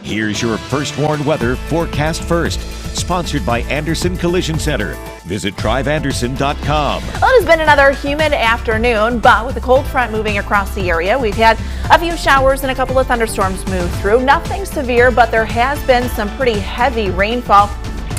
Here's your First Warn weather forecast first. Sponsored by Anderson Collision Center. Visit driveanderson.com. Well, it has been another humid afternoon, but with the cold front moving across the area, we've had a few showers and a couple of thunderstorms move through. Nothing severe, but there has been some pretty heavy rainfall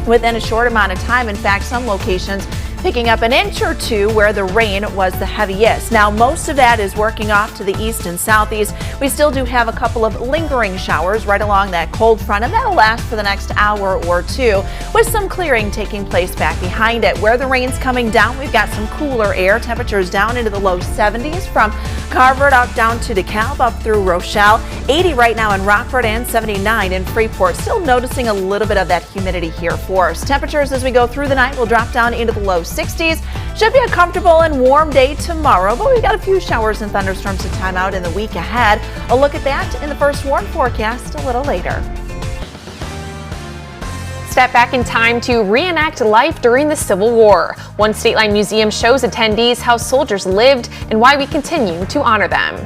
within a short amount of time. In fact, some locations picking up an inch or two where the rain was the heaviest. Now, most of that is working off to the east and southeast. We still do have a couple of lingering showers right along that cold front, and that'll last for the next hour or two, with some clearing taking place back behind it. Where the rain's coming down, we've got some cooler air. Temperatures down into the low 70s from Carver out down to DeKalb up through Rochelle. 80 right now in Rockford and 79 in Freeport. Still noticing a little bit of that humidity here for us. Temperatures as we go through the night will drop down into the low 60s. Should be a comfortable and warm day tomorrow, but we've got a few showers and thunderstorms to time out in the week ahead. A look at that in the First Warn forecast a little later. Step back in time to reenact life during the Civil War. One State Line Museum shows attendees how soldiers lived and why we continue to honor them.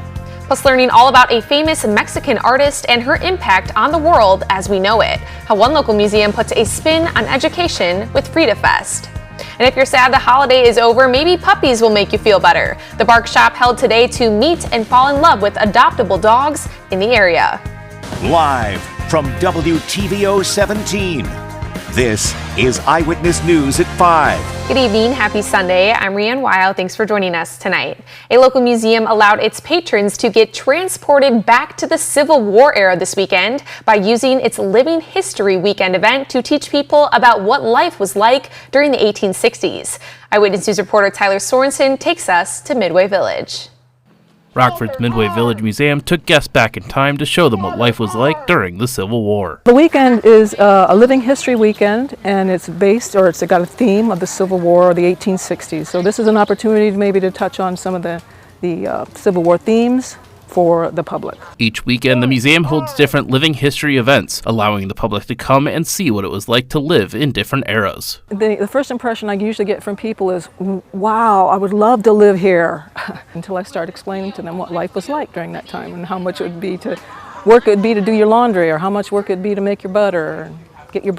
Plus, learning all about a famous Mexican artist and her impact on the world as we know it. How one local museum puts a spin on education with Frida Fest. And if you're sad the holiday is over, maybe puppies will make you feel better. The Bark Shop held today to meet and fall in love with adoptable dogs in the area. Live from WTVO 17. This is Eyewitness News at 5. Good evening. Happy Sunday. I'm Rianne Weil. Thanks for joining us tonight. A local museum allowed its patrons to get transported back to the Civil War era this weekend by using its Living History Weekend event to teach people about what life was like during the 1860s. Eyewitness News reporter Tyler Sorensen takes us to Midway Village. Rockford's Midway Village Museum took guests back in time to show them what life was like during the Civil War. The weekend is a living history weekend, and it's based, or it's got a theme of the Civil War or the 1860s. So this is an opportunity maybe to touch on some of the Civil War themes for the public. Each weekend, the museum holds different living history events, allowing the public to come and see what it was like to live in different eras. The first impression I usually get from people is, wow, I would love to live here, until I start explaining to them what life was like during that time and how much it would be to do your laundry, or how much work it would be to make your butter and get your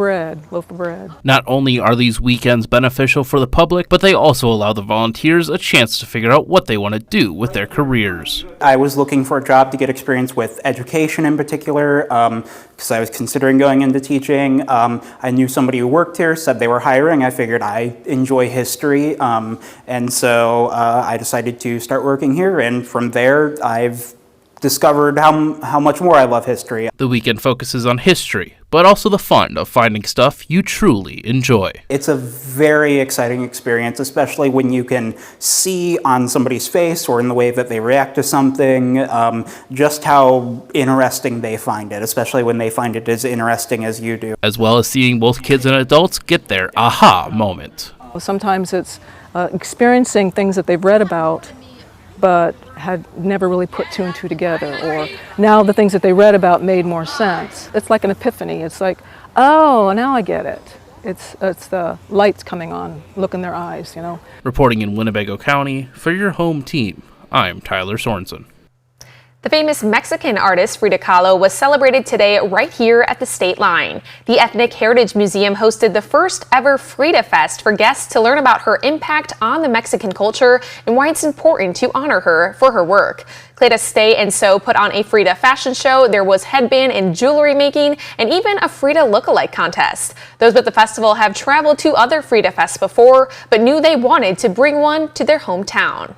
loaf of bread. Not only are these weekends beneficial for the public, but they also allow the volunteers a chance to figure out what they want to do with their careers. I was looking for a job to get experience with education in particular, because I was considering going into teaching. I knew somebody who worked here, said they were hiring. I figured I enjoy history, and so I decided to start working here, and from there I've discovered how much more I love history. The weekend focuses on history, but also the fun of finding stuff you truly enjoy. It's a very exciting experience, especially when you can see on somebody's face or in the way that they react to something, just how interesting they find it, especially when they find it as interesting as you do. As well as seeing both kids and adults get their aha moment. Sometimes it's experiencing things that they've read about, but had never really put two and two together, or now the things that they read about made more sense. It's like an epiphany. It's like, oh, now I get it. It's the lights coming on, look in their eyes, you know. Reporting in Winnebago County for your home team, I'm Tyler Sorensen. The famous Mexican artist Frida was celebrated today right here at the state line. The Ethnic Heritage Museum hosted the first ever Frida Fest for guests to learn about her impact on the Mexican culture and why it's important to honor her for her work. Cleta Stay and Sew put on a Frida fashion show. There was headband and jewelry making, and even a Frida lookalike contest. Those at the festival have traveled to other Frida Fests before, but knew they wanted to bring one to their hometown.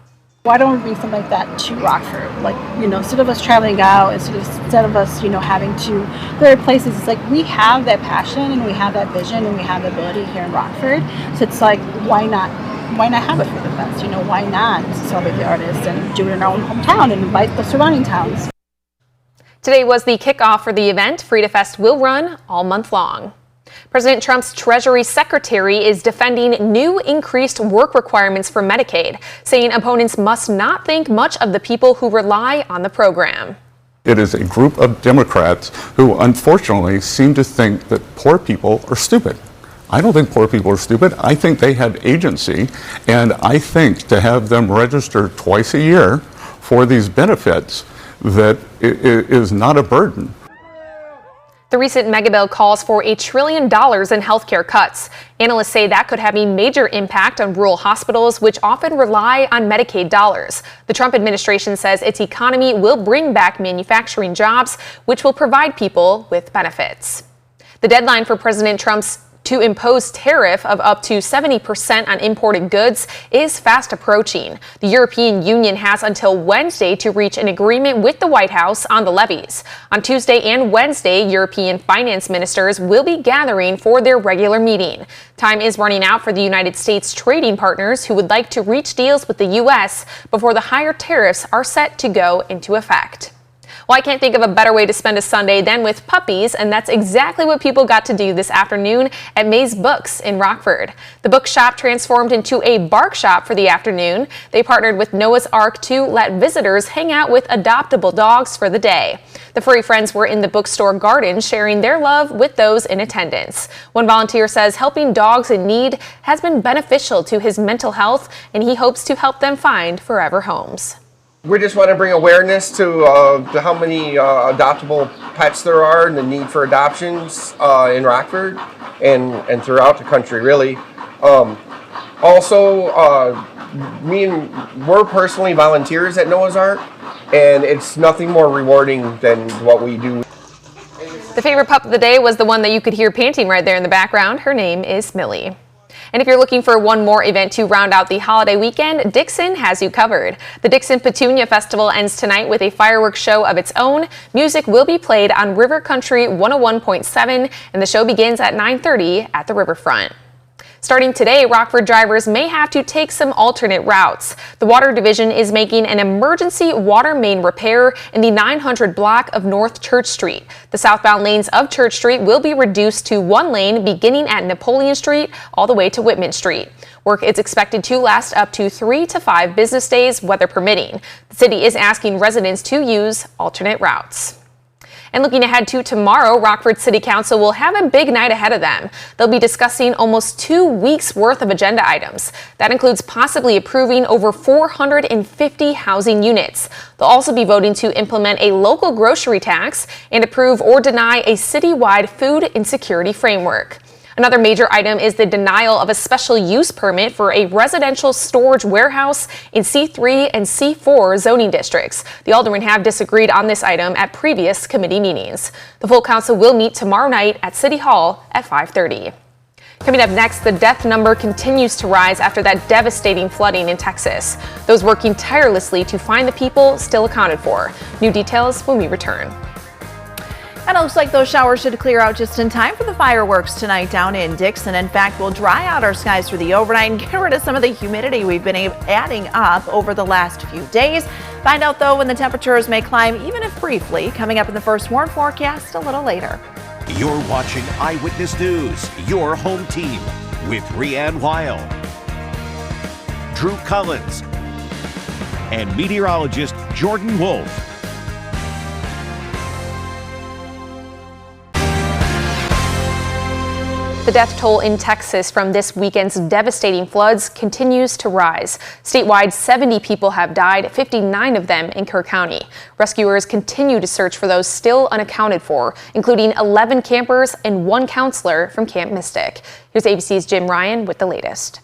Why don't we bring something like that to Rockford? Like, instead of us traveling out, instead of us, having to go to places, it's like we have that passion and we have that vision and we have the ability here in Rockford. So it's like, why not have a Frida Fest? Why not celebrate the artists and do it in our own hometown and invite the surrounding towns? Today was the kickoff for the event. Frida Fest will run all month long. President Trump's Treasury Secretary is defending new increased work requirements for Medicaid, saying opponents must not think much of the people who rely on the program. It is a group of Democrats who unfortunately seem to think that poor people are stupid. I don't think poor people are stupid. I think they have agency, and I think to have them register twice a year for these benefits that is not a burden. The recent megabill calls for $1 trillion in healthcare cuts. Analysts say that could have a major impact on rural hospitals, which often rely on Medicaid dollars. The Trump administration says its economy will bring back manufacturing jobs, which will provide people with benefits. The deadline for President Trump's to impose tariff of up to 70% on imported goods is fast approaching. The European Union has until Wednesday to reach an agreement with the White House on the levies. On Tuesday and Wednesday, European finance ministers will be gathering for their regular meeting. Time is running out for the United States trading partners who would like to reach deals with the U.S. before the higher tariffs are set to go into effect. Well, I can't think of a better way to spend a Sunday than with puppies, and that's exactly what people got to do this afternoon at May's Books in Rockford. The bookshop transformed into a bark shop for the afternoon. They partnered with Noah's Ark to let visitors hang out with adoptable dogs for the day. The furry friends were in the bookstore garden sharing their love with those in attendance. One volunteer says helping dogs in need has been beneficial to his mental health, and he hopes to help them find forever homes. We just want to bring awareness to how many adoptable pets there are and the need for adoptions in Rockford and throughout the country, really. We're personally volunteers at Noah's Ark, and it's nothing more rewarding than what we do. The favorite pup of the day was the one that you could hear panting right there in the background. Her name is Millie. And if you're looking for one more event to round out the holiday weekend, Dixon has you covered. The Dixon Petunia Festival ends tonight with a fireworks show of its own. Music will be played on River Country 101.7, and the show begins at 9:30 at the riverfront. Starting today, Rockford drivers may have to take some alternate routes. The Water Division is making an emergency water main repair in the 900 block of North Church Street. The southbound lanes of Church Street will be reduced to one lane beginning at Napoleon Street all the way to Whitman Street. Work is expected to last up to 3 to 5 business days, weather permitting. The city is asking residents to use alternate routes. And looking ahead to tomorrow, Rockford City Council will have a big night ahead of them. They'll be discussing almost 2 weeks worth of agenda items. That includes possibly approving over 450 housing units. They'll also be voting to implement a local grocery tax and approve or deny a citywide food insecurity framework. Another major item is the denial of a special use permit for a residential storage warehouse in C3 and C4 zoning districts. The aldermen have disagreed on this item at previous committee meetings. The full council will meet tomorrow night at City Hall at 5:30. Coming up next, the death number continues to rise after that devastating flooding in Texas. Those working tirelessly to find the people still accounted for. New details when we return. And it looks like those showers should clear out just in time for the fireworks tonight down in Dixon. In fact, we'll dry out our skies for the overnight and get rid of some of the humidity we've been adding up over the last few days. Find out, though, when the temperatures may climb, even if briefly, coming up in the first warn forecast a little later. You're watching Eyewitness News, your home team, with Rhiann Weil, Drew Collins, and meteorologist Jordan Wolf. The death toll in Texas from this weekend's devastating floods continues to rise. Statewide, 70 people have died, 59 of them in Kerr County. Rescuers continue to search for those still unaccounted for, including 11 campers and 1 counselor from Camp Mystic. Here's ABC's Jim Ryan with the latest.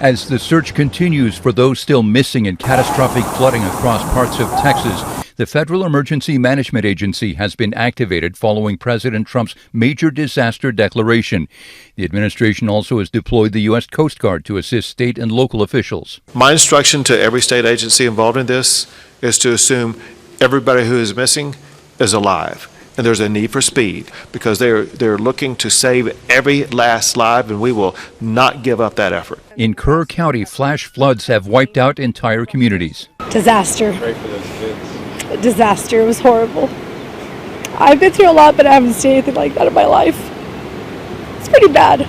As the search continues for those still missing in catastrophic flooding across parts of Texas, the Federal Emergency Management Agency has been activated following President Trump's major disaster declaration. The administration also has deployed the U.S. Coast Guard to assist state and local officials. My instruction to every state agency involved in this is to assume everybody who is missing is alive. And there's a need for speed because they're looking to save every last life, and we will not give up that effort. In Kerr County, flash floods have wiped out entire communities. Disaster. Disaster. It was horrible. I've been through a lot, but I haven't seen anything like that in my life. It's pretty bad.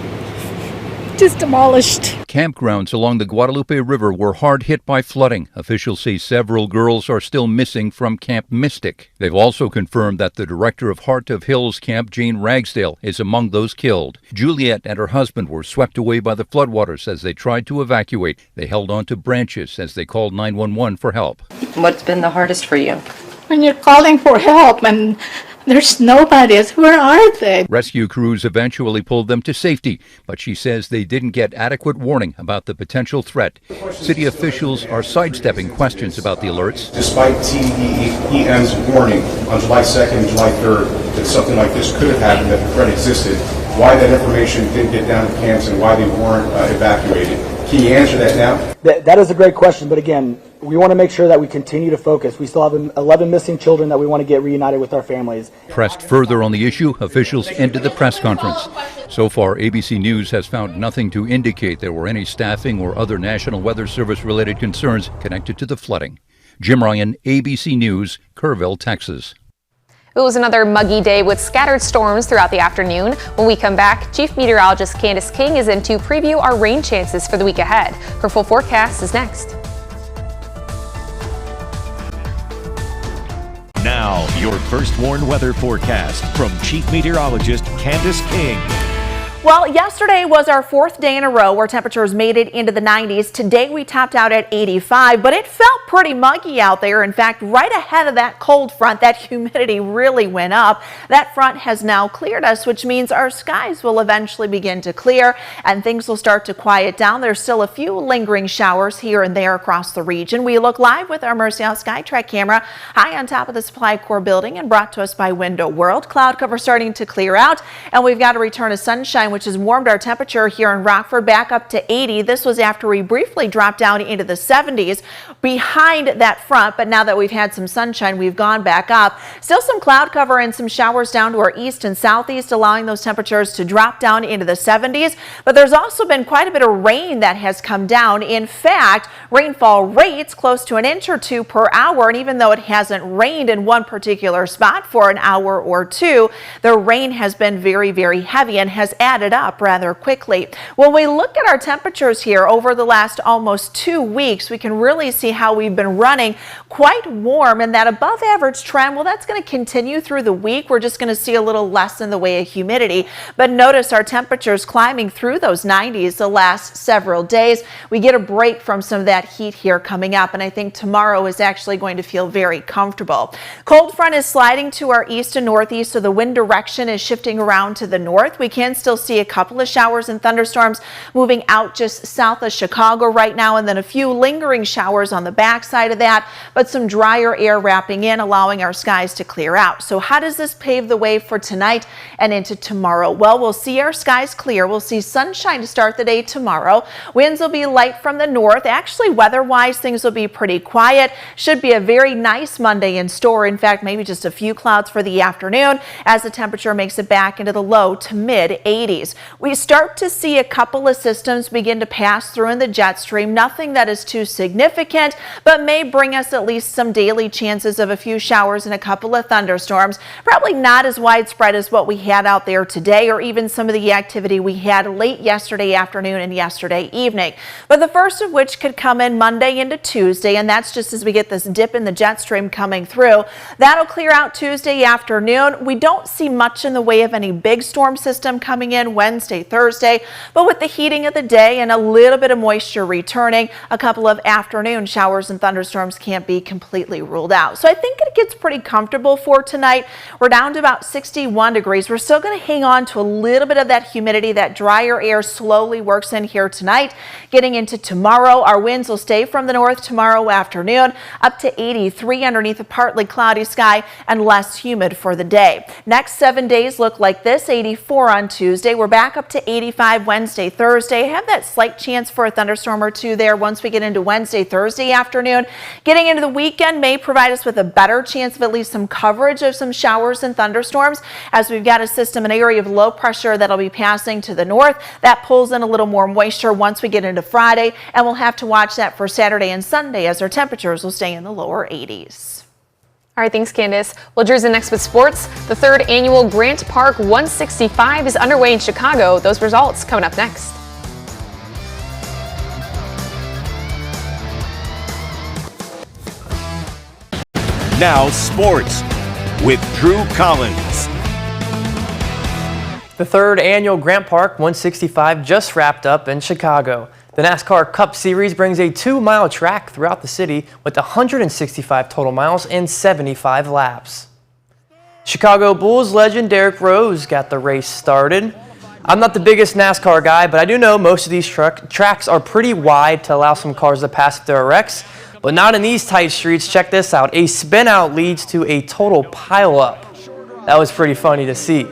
Just demolished. Campgrounds along the Guadalupe River were hard hit by flooding. Officials say several girls are still missing from Camp Mystic. They've also confirmed that the director of Heart of Hills Camp, Jane Ragsdale, is among those killed. Juliet and her husband were swept away by the floodwaters as they tried to evacuate. They held on to branches as they called 911 for help. What's been the hardest for you? When you're calling for help and There's nobody. Where are they? Rescue crews eventually pulled them to safety, but she says they didn't get adequate warning about the potential threat. City officials are sidestepping questions about the alerts. Despite TEM's warning on July 2nd and July 3rd that something like this could have happened, that the threat existed, why that information didn't get down to camps and why they weren't evacuated. Can you answer that now? That is a great question, but again, we want to make sure that we continue to focus. We still have 11 missing children that we want to get reunited with our families. Pressed further on the issue, officials ended the press conference. So far, ABC News has found nothing to indicate there were any staffing or other National Weather Service-related concerns connected to the flooding. Jim Ryan, ABC News, Kerrville, Texas. It was another muggy day with scattered storms throughout the afternoon. When we come back, Chief Meteorologist Candace King is in to preview our rain chances for the week ahead. Her full forecast is next. Now, your first warned weather forecast from Chief Meteorologist Candace King. Well, yesterday was our 4th day in a row where temperatures made it into the 90s. Today we topped out at 85, but it felt pretty muggy out there. In fact, right ahead of that cold front, that humidity really went up. That front has now cleared us, which means our skies will eventually begin to clear and things will start to quiet down. There's still a few lingering showers here and there across the region. We look live with our Mercy House Skytrack camera high on top of the Supply Corps building and brought to us by Window World. Cloud cover starting to clear out and we've got a return of sunshine, which has warmed our temperature here in Rockford back up to 80. This was after we briefly dropped down into the 70s behind that front, but now that we've had some sunshine, we've gone back up. Still some cloud cover and some showers down to our east and southeast, allowing those temperatures to drop down into the 70s. But there's also been quite a bit of rain that has come down. In fact, rainfall rates close to an inch or two per hour, and even though it hasn't rained in one particular spot for an hour or two, the rain has been very, very heavy and has added up rather quickly. When we look at our temperatures here over the last almost 2 weeks, we can really see how we've been running quite warm, and that above average trend, well, that's going to continue through the week. We're just going to see a little less in the way of humidity, but notice our temperatures climbing through those 90s the last several days. We get a break from some of that heat here coming up, and I think tomorrow is actually going to feel very comfortable. Cold front is sliding to our east and northeast, so the wind direction is shifting around to the north. We can still see a couple of showers and thunderstorms moving out just south of Chicago right now, and then a few lingering showers on the backside of that, but some drier air wrapping in, allowing our skies to clear out. So how does this pave the way for tonight and into tomorrow? Well, we'll see our skies clear. We'll see sunshine to start the day tomorrow. Winds will be light from the north. Actually, weather-wise, things will be pretty quiet. Should be a very nice Monday in store. In fact, maybe just a few clouds for the afternoon as the temperature makes it back into the low to mid 80s. We start to see a couple of systems begin to pass through in the jet stream. Nothing that is too significant, but may bring us at least some daily chances of a few showers and a couple of thunderstorms. Probably not as widespread as what we had out there today, or even some of the activity we had late yesterday afternoon and yesterday evening. But the first of which could come in Monday into Tuesday, and that's just as we get this dip in the jet stream coming through. That'll clear out Tuesday afternoon. We don't see much in the way of any big storm system coming in Wednesday, Thursday, but with the heating of the day and a little bit of moisture returning, a couple of afternoon showers and thunderstorms can't be completely ruled out. So I think it gets pretty comfortable for tonight. We're down to about 61 degrees. We're still going to hang on to a little bit of that humidity. That drier air slowly works in here tonight. Getting into tomorrow, our winds will stay from the north tomorrow afternoon, up to 83 underneath a partly cloudy sky and less humid for the day. Next 7 days look like this: 84 on Tuesday. We're back up to 85 Wednesday, Thursday. Have that slight chance for a thunderstorm or two there once we get into Wednesday, Thursday afternoon. Getting into the weekend may provide us with a better chance of at least some coverage of some showers and thunderstorms, as we've got a system, an area of low pressure that'll be passing to the north. That pulls in a little more moisture once we get into Friday, and we'll have to watch that for Saturday and Sunday as our temperatures will stay in the lower 80s. All right, thanks, Candace. Well, Drew's in next with sports. The 3rd annual Grant Park 165 is underway in Chicago. Those results coming up next. Now sports with Drew Collins. The 3rd annual Grant Park 165 just wrapped up in Chicago. The NASCAR Cup Series brings a 2-mile track throughout the city with 165 total miles and 75 laps. Chicago Bulls legend Derrick Rose got the race started. I'm not the biggest NASCAR guy, but I do know most of these tracks are pretty wide to allow some cars to pass if there are wrecks, but not in these tight streets. Check this out. A spin out leads to a total pileup. That was pretty funny to see.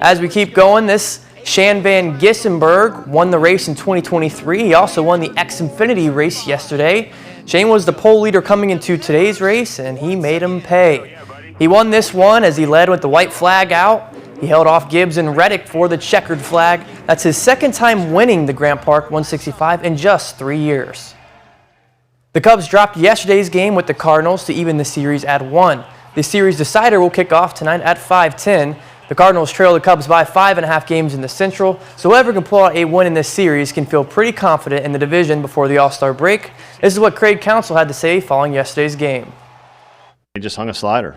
As we keep going, this Shan Van Gissenberg won the race in 2023. He also won the Xfinity race yesterday. Shane was the pole leader coming into today's race, and he made him pay. He won this one as he led with the white flag out. He held off Gibbs and Reddick for the checkered flag. That's his second time winning the Grant Park 165 in just 3 years. The Cubs dropped yesterday's game with the Cardinals to even the series at 1. The series decider will kick off tonight at 5:10. The Cardinals trail the Cubs by 5.5 games in the Central, so whoever can pull out a win in this series can feel pretty confident in the division before the All-Star break. This is what Craig Counsell had to say following yesterday's game. He just hung a slider.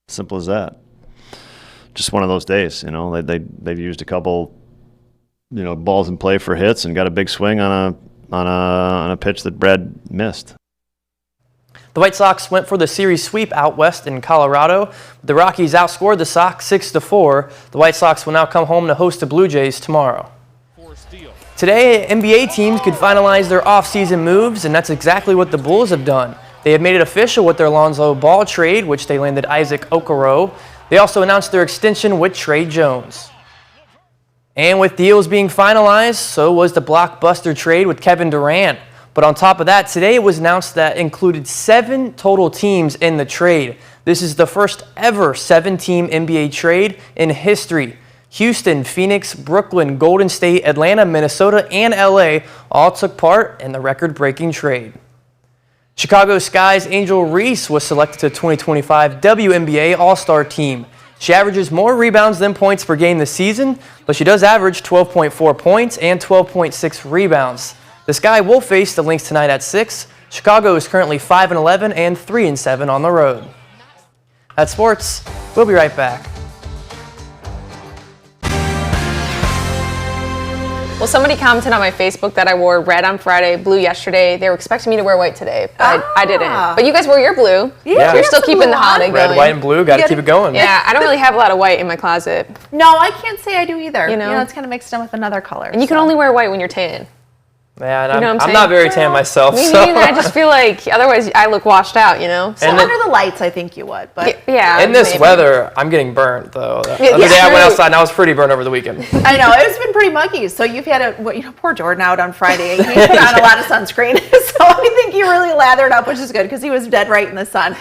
Simple as that. Just one of those days, you know. They've used a couple, you know, balls in play for hits and got a big swing on a pitch that Brad missed. The White Sox went for the series sweep out west in Colorado. The Rockies outscored the Sox 6-4. The White Sox will now come home to host the Blue Jays tomorrow. Today, NBA teams could finalize their offseason moves, and that's exactly what the Bulls have done. They have made it official with their Lonzo Ball trade, which they landed Isaac Okoro. They also announced their extension with Trey Jones. And with deals being finalized, so was the blockbuster trade with Kevin Durant. But on top of that, today it was announced that included 7 total teams in the trade. This is the first ever 7-team NBA trade in history. Houston, Phoenix, Brooklyn, Golden State, Atlanta, Minnesota, and LA all took part in the record-breaking trade. Chicago Sky's Angel Reese was selected to the 2025 WNBA All-Star Team. She averages more rebounds than points per game this season, but she does average 12.4 points and 12.6 rebounds. The Sky will face the Lynx tonight at 6. Chicago is currently 5-11 and 3-7 on the road. That's sports. We'll be right back. Well, somebody commented on my Facebook that I wore red on Friday, blue yesterday. They were expecting me to wear white today, but I didn't. But you guys wore your blue. Yeah. You're still keeping the holiday going. Red, white, and blue. Got to keep it going. Yeah, I don't really have a lot of white in my closet. No, I can't say I do either. You know it's kind of mixed in with another color. And you can only wear white when you're tan. Yeah, you know I'm not very tan myself. Me so. neither. I just feel like otherwise I look washed out, you know? So under the lights, I think you would. But yeah. In this weather, I'm getting burnt, though. The other day I went outside and I was pretty burnt over the weekend. I know. It's been pretty muggy. So you've had poor Jordan out on Friday. He put on a lot of sunscreen. So I think he really lathered up, which is good because he was dead right in the sun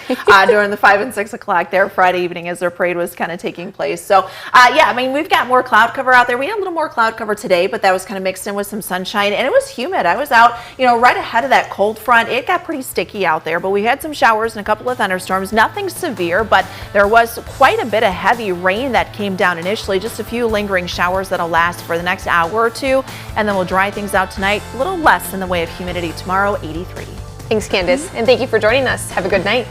during the 5 and 6 o'clock there Friday evening as their parade was kind of taking place. So, yeah, I mean, we've got more cloud cover out there. We had a little more cloud cover today, but that was kind of mixed in with some sunshine. And it was humid. I was out, right ahead of that cold front. It got pretty sticky out there, but we had some showers and a couple of thunderstorms. Nothing severe, but there was quite a bit of heavy rain that came down initially. Just a few lingering showers that'll last for the next hour or two, and then we'll dry things out tonight. A little less in the way of humidity tomorrow, 83. Thanks, Candace, and thank you for joining us. Have a good night.